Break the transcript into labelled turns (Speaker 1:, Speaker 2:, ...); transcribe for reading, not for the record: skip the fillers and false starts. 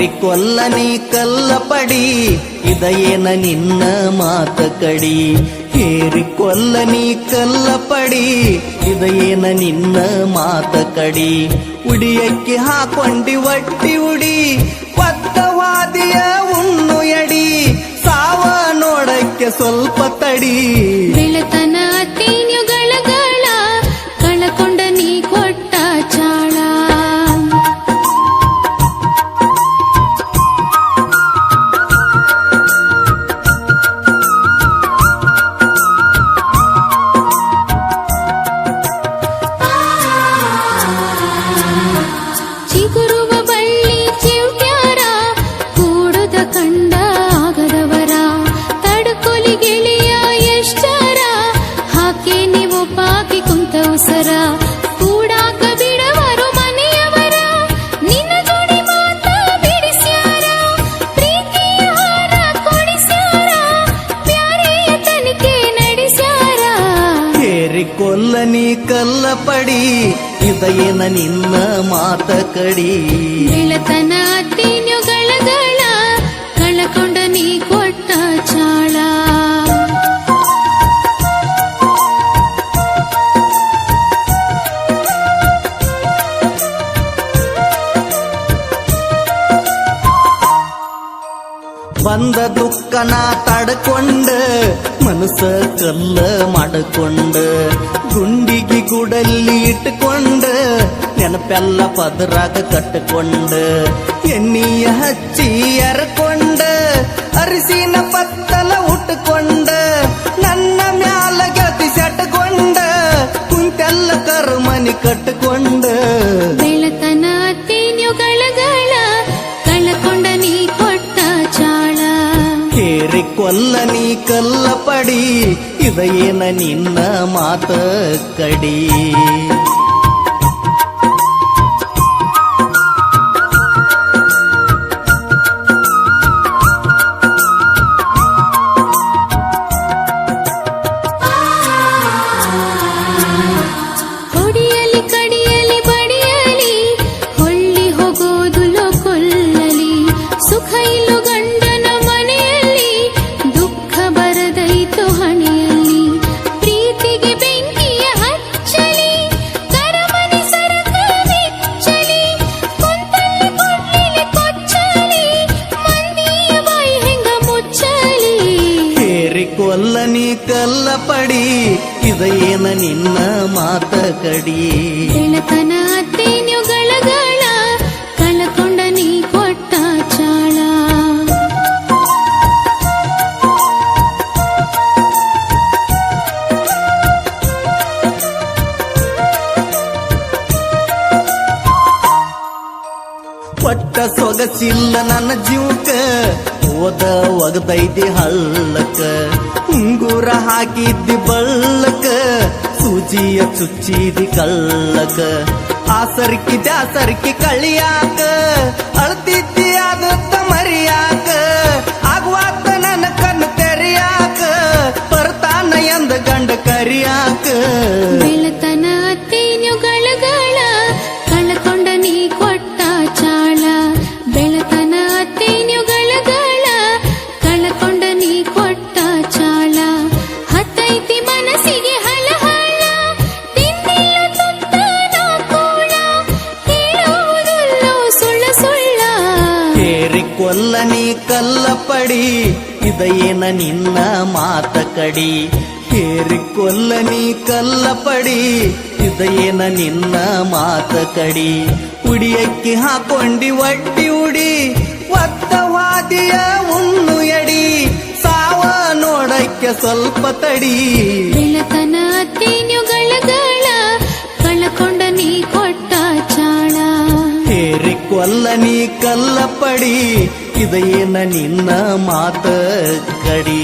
Speaker 1: ಹೇರಿಕೊಲ್ಲ ನೀ ಕಲ್ಲಪಡಿ ಇದಯೇನ ನಿನ್ನ ಮಾತ ಕಡಿ ಹೇರಿಕೊಲ್ಲ ನೀ ಕಲ್ಲಪಡಿ ಇದಯೇನ ನಿನ್ನ ಮಾತ ಕಡಿ ಉಡಿಯಕ್ಕೆ ಹಾಕೊಂಡಿ ಒಟ್ಟಿ ಉಡಿ ಪತ್ತವಾದಿಯ ಉಣ್ಣು ಎಡಿ ಸಾವ ನೋಡಕ್ಕೆ ಸ್ವಲ್ಪ ತಡಿ
Speaker 2: ಬೆಳತನ ತೇನ್ಯುಗಳಗಳ ಕಳಕೊಂಡ ನೀ ಕೊಟ್ಟ ಚಾಳ ಚಿಗುರುವ ಬಳ್ಳಿ ಚಿವ್ಟ್ಯಾರ ಕೂಡುದ ಕಂಡ ಆಗದವರ ತಡ್ಕೊಲಿ ಗೆಳೆಯ ಎಷ್ಟರ ಹಾಕಿ ನೀವು ಪಾಕಿ ಕುಂತ ಉಸರ ಕೂಡಾಕ ಬಿಡವರು ಮನೆಯವರ ನಿನ್ನ ಜೋಡಿ ಮಾತ ಬಿಡಿಸ್ಯಾರ ಪ್ರೀತಿಯ ಹಾರ ಕೊಡಿಸ್ಯಾರ ಪ್ಯಾರೆಯ ತನಿಖೆ ನಡೆಸ್ಯಾರ
Speaker 1: ಹೇರಿಕೊಲ್ಲ ನೀ ಕಲ್ಲಪಡಿ ಇದಯೇನ ನಿನ್ನ ಮಾತ ಕಡಿ
Speaker 2: ಬೆಳತನ ತೇನ್ಯುಗಳಗಳ ಕಳಕೊಂಡ ನೀ ಕೊಟ್ಟ ಚಾಳ
Speaker 1: ಬಂದ ದುಃಖನ ತಡ್ಕೊಂಡ ಮನಸ್ಸ ಕಲ್ಲ ಮಾಡಿಕೊಂಡ ಗುಂಡಿಗೆ ಗುಡಲ್ಲಿ ಇಟ್ಟುಕೊಂಡ ನೆನಪೆಲ್ಲ ಪದರಾಗ ಕಟ್ಟಕೊಂಡ ಎಣ್ಣಿಯ ಹಚ್ಚಿ ಎರಕೊಂಡ ಅರಿಸಿನ ಪತ್ತಲ ಉಟ್ಟುಕೊಂಡ ನನ್ನ ಮ್ಯಾಲ ಗತಿ ಸೆಟ್ಕೊಂಡ ಕುಂತೆಲ್ಲ ಕರ್ಮನಿ ಕಟ್ಟಕೊಂಡ
Speaker 2: ಬೆಳತನ ತೇನ್ಯುಗಳಗಳ ಕಳಕೊಂಡ ನೀ ಕೊಟ್ಟ ಚಾಳ
Speaker 1: ಹೇರಿಕೊಲ್ಲ ನೀ ಕಲ್ಲಪಡಿ ಇದಯೇನ ನಿನ್ನ ಮಾತ ಕಡಿ
Speaker 2: ಹೊಡಿಯಲಿ ಕಡಿಯಲಿ ಬಡಿಯಲಿ ಹೊಳ್ಳಿ ಹೋಗೋದುಲೋ ಕೊಲ್ಲಲಿ ಸುಖ ಇಲ್ಲು ಗಂಡನ ಮನೆಯಲ್ಲಿ ದುಃಖ ಬರದೈತು ಹಣೆಯಲ್ಲಿ ಪ್ರೀತಿಗೆ ಬೆಂಕಿಯ ಹಚ್ಚಲಿ ಕರಮನೆ ಸರಕ ಬಿಚ್ಚಲಿ ಕುಂತಲ್ಲಿ ಕೊಡ್ಲಿಲಿ ಕೊಚ್ಚಲಿ ಮಂದಿಯ ಬಾಯಿ ಹೆಂಗ ಮುಚ್ಚಲಿ
Speaker 1: ಹೇರಿಕೊಲ್ಲ ನೀ ಕಲ್ಲಪಡಿ ಇದಯೇನ ನಿನ್ನ ಮಾತ ಕಡಿ
Speaker 2: ಬೆಳತನ ತೇನ್ಯುಗಳಗಳ ಕಳಕೊಂಡ ನೀ ಕೊಟ್ಟ ಚಾಳ
Speaker 1: ಪಟ್ಟ ಸೊಗಸಿಲ್ಲ ನನ್ನ ಜೀವಕ್ಕ ಓದ ಒಗದೈದಿ ಹಳ್ಳಕ್ಕ ಉಂಗುರ ಹಾಕಿದ್ದಿ ಬಳ್ಳಕ ಸೂಜಿಯ ಚುಚ್ಚಿದಿ ಕಳ್ಳಕ ಆಸರ್ಕಿ ದಾಸರ್ಕಿ ಕಳಿಯಾಕ ಅಳ್ತಿದ್ದಿ ಆದತ್ತ ಮರಿಯಾಕ ಆಗುವಾತ ನನ್ನ ಕಣ್ಣು ತೆರೆಯಾಕ ಬರ್ತಾನ ಎಂದ ಗಂಡ ಕರಿಯಾಕ
Speaker 2: ಬೆಳತನ ತೇನ್ಯುಗಳಗಳ ಕಳಕೊಂಡ ನೀ ಕೊಟ್ಟ ಚಾಳ ಬೆಳತನ ತೇನ್ಯುಗಳಗಳ ಕಳಕೊಂಡ ನೀ ಕೊಟ್ಟ ಚಾಳ ಹತ್ತೈತಿ ಮನಸ್ಸಿಗೆ ಹಳಹಳ ತಿಂದಿಲ್ಲ ತುತ್ತ ನಾ ಕೂಳ ಹೇಳುವುದಲ್ಲೋ ಸುಳ್ಳ ಸುಳ್ಳ
Speaker 1: ಹೇರಿಕೊಲ್ಲ ನೀ ಕಲ್ಲಪಡಿ ಇದಯೇನ ನಿನ್ನ ಮಾತ ಕಡಿ ಹೇರಿಕೊಲ್ಲ ನೀ ಕಲ್ಲಪಡಿ ಇದಯೇನ ನಿನ್ನ ಮಾತ ಕಡಿ ಉಡಿಯಕ್ಕೆ ಹಾಕೊಂಡಿ ಒಟ್ಟಿ ಉಡಿ ಒತ್ತವಾದಿಯ ಉಣ್ಣು ಎಡಿ ಸಾವ ನೋಡಕ್ಕೆ ಸ್ವಲ್ಪ ತಡಿ
Speaker 2: ಬೆಳತನ ತೇನ್ಯುಗಳಗಳ ಕಳಕೊಂಡ ನೀ ಕೊಟ್ಟ ಚಾಳ
Speaker 1: ಹೇರಿಕೊಲ್ಲ ನೀ ಕಲ್ಲಪಡಿ ಇದಯೇನ ನಿನ್ನ ಮಾತ ಕಡಿ